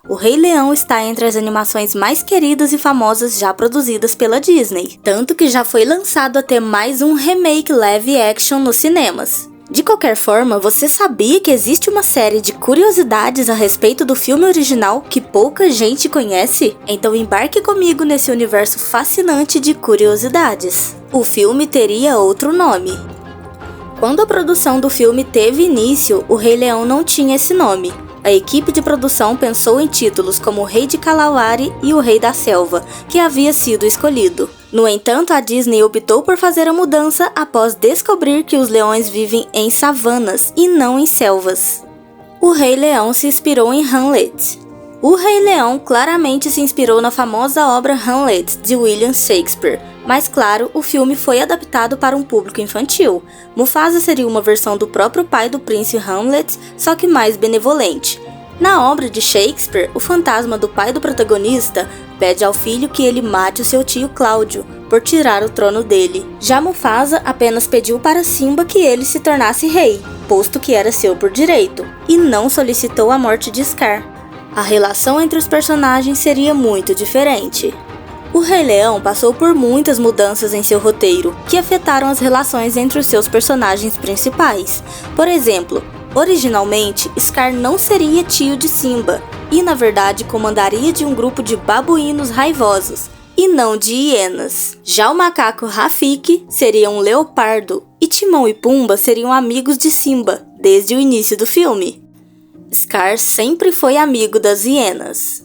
O Rei Leão está entre as animações mais queridas e famosas já produzidas pela Disney, tanto que já foi lançado até mais um remake live action nos cinemas. De qualquer forma, você sabia que existe uma série de curiosidades a respeito do filme original que pouca gente conhece? Então embarque comigo nesse universo fascinante de curiosidades. O filme teria outro nome. Quando a produção do filme teve início, o Rei Leão não tinha esse nome. A equipe de produção pensou em títulos como o Rei de Kalawari e o Rei da Selva, que havia sido escolhido. No entanto, a Disney optou por fazer a mudança após descobrir que os leões vivem em savanas e não em selvas. O Rei Leão se inspirou em Hamlet. O Rei Leão claramente se inspirou na famosa obra Hamlet, de William Shakespeare, mas claro, o filme foi adaptado para um público infantil. Mufasa seria uma versão do próprio pai do príncipe Hamlet, só que mais benevolente. Na obra de Shakespeare, o fantasma do pai do protagonista pede ao filho que ele mate o seu tio Cláudio, por tirar o trono dele. Já Mufasa apenas pediu para Simba que ele se tornasse rei, posto que era seu por direito, e não solicitou a morte de Scar. A relação entre os personagens seria muito diferente. O Rei Leão passou por muitas mudanças em seu roteiro, que afetaram as relações entre os seus personagens principais. Por exemplo, originalmente, Scar não seria tio de Simba, e na verdade comandaria de um grupo de babuínos raivosos, e não de hienas. Já o macaco Rafiki seria um leopardo, e Timão e Pumba seriam amigos de Simba, desde o início do filme. Scar sempre foi amigo das hienas.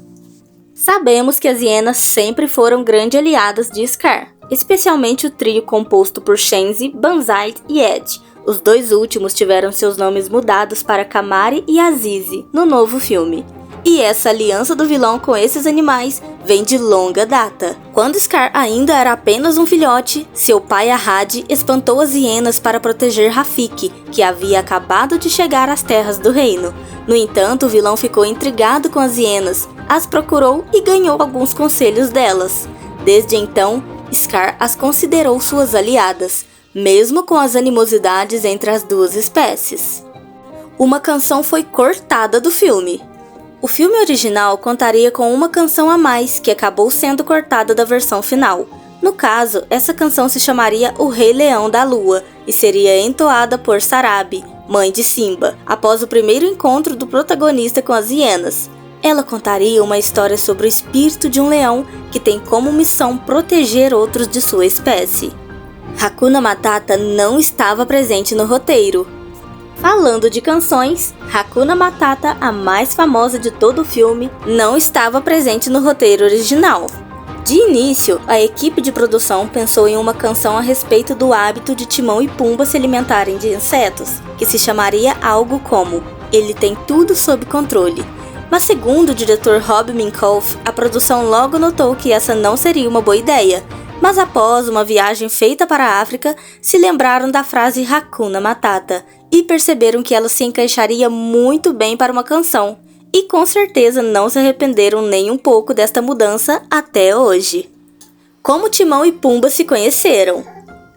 Sabemos que as hienas sempre foram grandes aliadas de Scar, especialmente o trio composto por Shenzi, Banzai e Ed. Os dois últimos tiveram seus nomes mudados para Kamari e Azizi no novo filme. E essa aliança do vilão com esses animais vem de longa data. Quando Scar ainda era apenas um filhote, seu pai Ahad espantou as hienas para proteger Rafiki, que havia acabado de chegar às terras do reino. No entanto, o vilão ficou intrigado com as hienas, as procurou e ganhou alguns conselhos delas. Desde então, Scar as considerou suas aliadas, mesmo com as animosidades entre as duas espécies. Uma canção foi cortada do filme. O filme original contaria com uma canção a mais, que acabou sendo cortada da versão final. No caso, essa canção se chamaria O Rei Leão da Lua e seria entoada por Sarabi, mãe de Simba, após o primeiro encontro do protagonista com as hienas. Ela contaria uma história sobre o espírito de um leão que tem como missão proteger outros de sua espécie. Hakuna Matata não estava presente no roteiro. Falando de canções, Hakuna Matata, a mais famosa de todo o filme, não estava presente no roteiro original. De início, a equipe de produção pensou em uma canção a respeito do hábito de Timão e Pumba se alimentarem de insetos, que se chamaria algo como Ele Tem Tudo Sob Controle. Mas segundo o diretor Rob Minkoff, a produção logo notou que essa não seria uma boa ideia, mas após uma viagem feita para a África, se lembraram da frase Hakuna Matata e perceberam que ela se encaixaria muito bem para uma canção, e com certeza não se arrependeram nem um pouco desta mudança até hoje. Como Timão e Pumba se conheceram?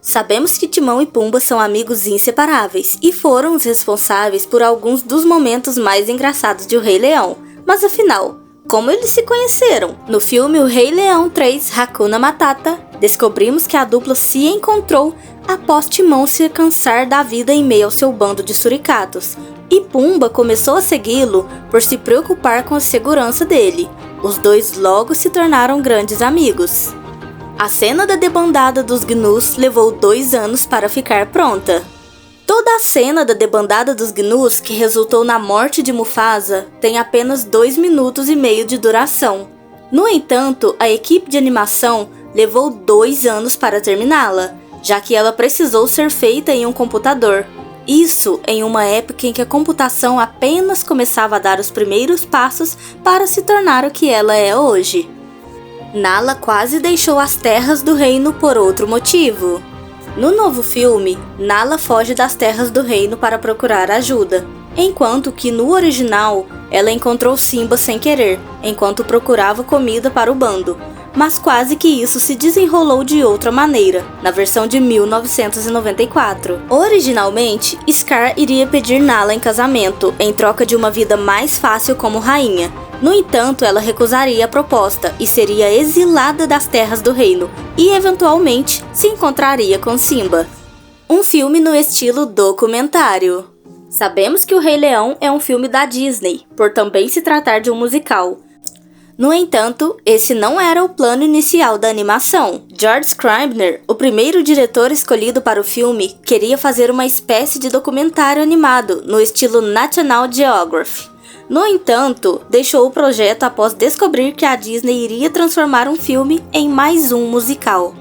Sabemos que Timão e Pumba são amigos inseparáveis e foram os responsáveis por alguns dos momentos mais engraçados de O Rei Leão, mas afinal, como eles se conheceram? No filme O Rei Leão 3, Hakuna Matata, descobrimos que a dupla se encontrou após Timão se cansar da vida em meio ao seu bando de suricatos, e Pumba começou a segui-lo por se preocupar com a segurança dele. Os dois logo se tornaram grandes amigos. A cena da debandada dos Gnus levou 2 anos para ficar pronta. Toda a cena da debandada dos Gnus, que resultou na morte de Mufasa, tem apenas 2 minutos e meio de duração. No entanto, a equipe de animação levou 2 anos para terminá-la, já que ela precisou ser feita em um computador. Isso em uma época em que a computação apenas começava a dar os primeiros passos para se tornar o que ela é hoje. Nala quase deixou as terras do reino por outro motivo. No novo filme, Nala foge das terras do reino para procurar ajuda, enquanto que no original, ela encontrou Simba sem querer, enquanto procurava comida para o bando. mas quase que isso se desenrolou de outra maneira, na versão de 1994. Originalmente, Scar iria pedir Nala em casamento, em troca de uma vida mais fácil como rainha. No entanto, ela recusaria a proposta e seria exilada das terras do reino, e eventualmente se encontraria com Simba. Um filme no estilo documentário. Sabemos que O Rei Leão é um filme da Disney, por também se tratar de um musical. No entanto, esse não era o plano inicial da animação. George Scribner, o primeiro diretor escolhido para o filme, queria fazer uma espécie de documentário animado, no estilo National Geographic. No entanto, deixou o projeto após descobrir que a Disney iria transformar um filme em mais um musical.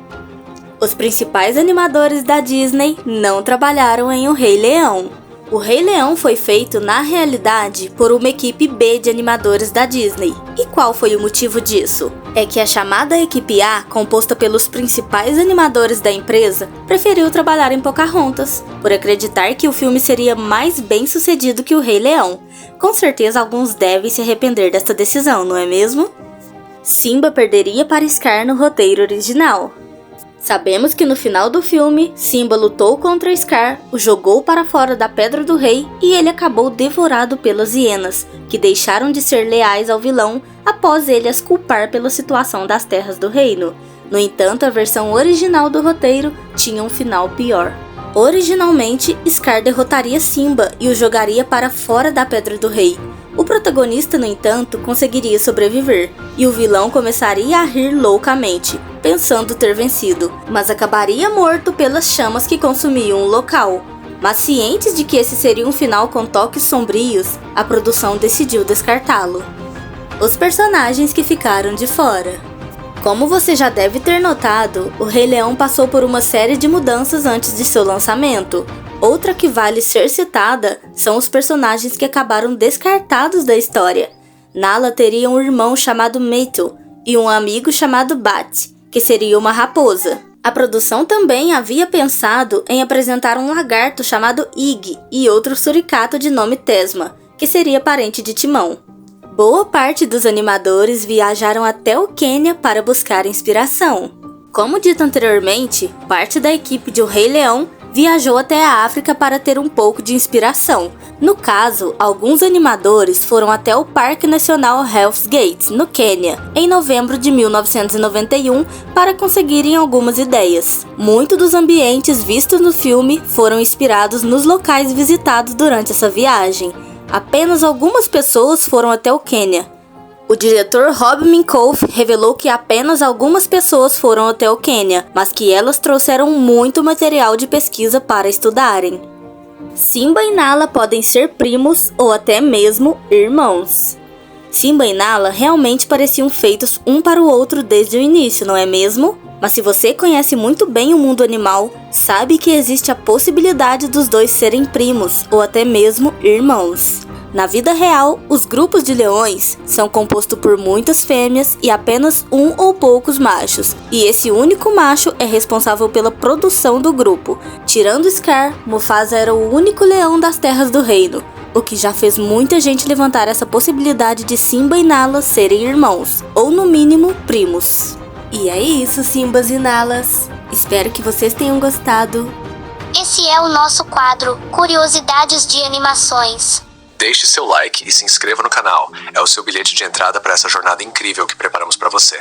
Os principais animadores da Disney não trabalharam em O Rei Leão. O Rei Leão foi feito, na realidade, por uma equipe B de animadores da Disney. E qual foi o motivo disso? É que a chamada equipe A, composta pelos principais animadores da empresa, preferiu trabalhar em Pocahontas, por acreditar que o filme seria mais bem sucedido que O Rei Leão. Com certeza alguns devem se arrepender desta decisão, não é mesmo? Simba perderia para Scar no roteiro original. Sabemos que no final do filme, Simba lutou contra Scar, o jogou para fora da Pedra do Rei e ele acabou devorado pelas hienas, que deixaram de ser leais ao vilão após ele as culpar pela situação das terras do reino. No entanto, a versão original do roteiro tinha um final pior. Originalmente, Scar derrotaria Simba e o jogaria para fora da Pedra do Rei. O protagonista, no entanto, conseguiria sobreviver, e o vilão começaria a rir loucamente, pensando ter vencido, mas acabaria morto pelas chamas que consumiam o local. Mas cientes de que esse seria um final com toques sombrios, a produção decidiu descartá-lo. Os personagens que ficaram de fora. Como você já deve ter notado, O Rei Leão passou por uma série de mudanças antes de seu lançamento. Outra que vale ser citada são os personagens que acabaram descartados da história. Nala teria um irmão chamado Meto e um amigo chamado Bat, que seria uma raposa. A produção também havia pensado em apresentar um lagarto chamado Ig e outro suricato de nome Tesma, que seria parente de Timão. Boa parte dos animadores viajaram até o Quênia para buscar inspiração. Como dito anteriormente, parte da equipe de O Rei Leão viajou até a África para ter um pouco de inspiração. No caso, alguns animadores foram até o Parque Nacional Hell's Gate, no Quênia, em novembro de 1991 para conseguirem algumas ideias. Muitos dos ambientes vistos no filme foram inspirados nos locais visitados durante essa viagem. Apenas algumas pessoas foram até o Quênia. O diretor Rob Minkoff revelou que apenas algumas pessoas foram até o Quênia, mas que elas trouxeram muito material de pesquisa para estudarem. Simba e Nala podem ser primos ou até mesmo irmãos. Simba e Nala realmente pareciam feitos um para o outro desde o início, não é mesmo? Mas se você conhece muito bem o mundo animal, sabe que existe a possibilidade dos dois serem primos ou até mesmo irmãos. Na vida real, os grupos de leões são compostos por muitas fêmeas e apenas um ou poucos machos, e esse único macho é responsável pela produção do grupo. Tirando Scar, Mufasa era o único leão das terras do reino, o que já fez muita gente levantar essa possibilidade de Simba e Nala serem irmãos, ou no mínimo, primos. E é isso, Simbas e Nalas. Espero que vocês tenham gostado. Esse é o nosso quadro Curiosidades de Animações. Deixe seu like e se inscreva no canal. É o seu bilhete de entrada para essa jornada incrível que preparamos para você.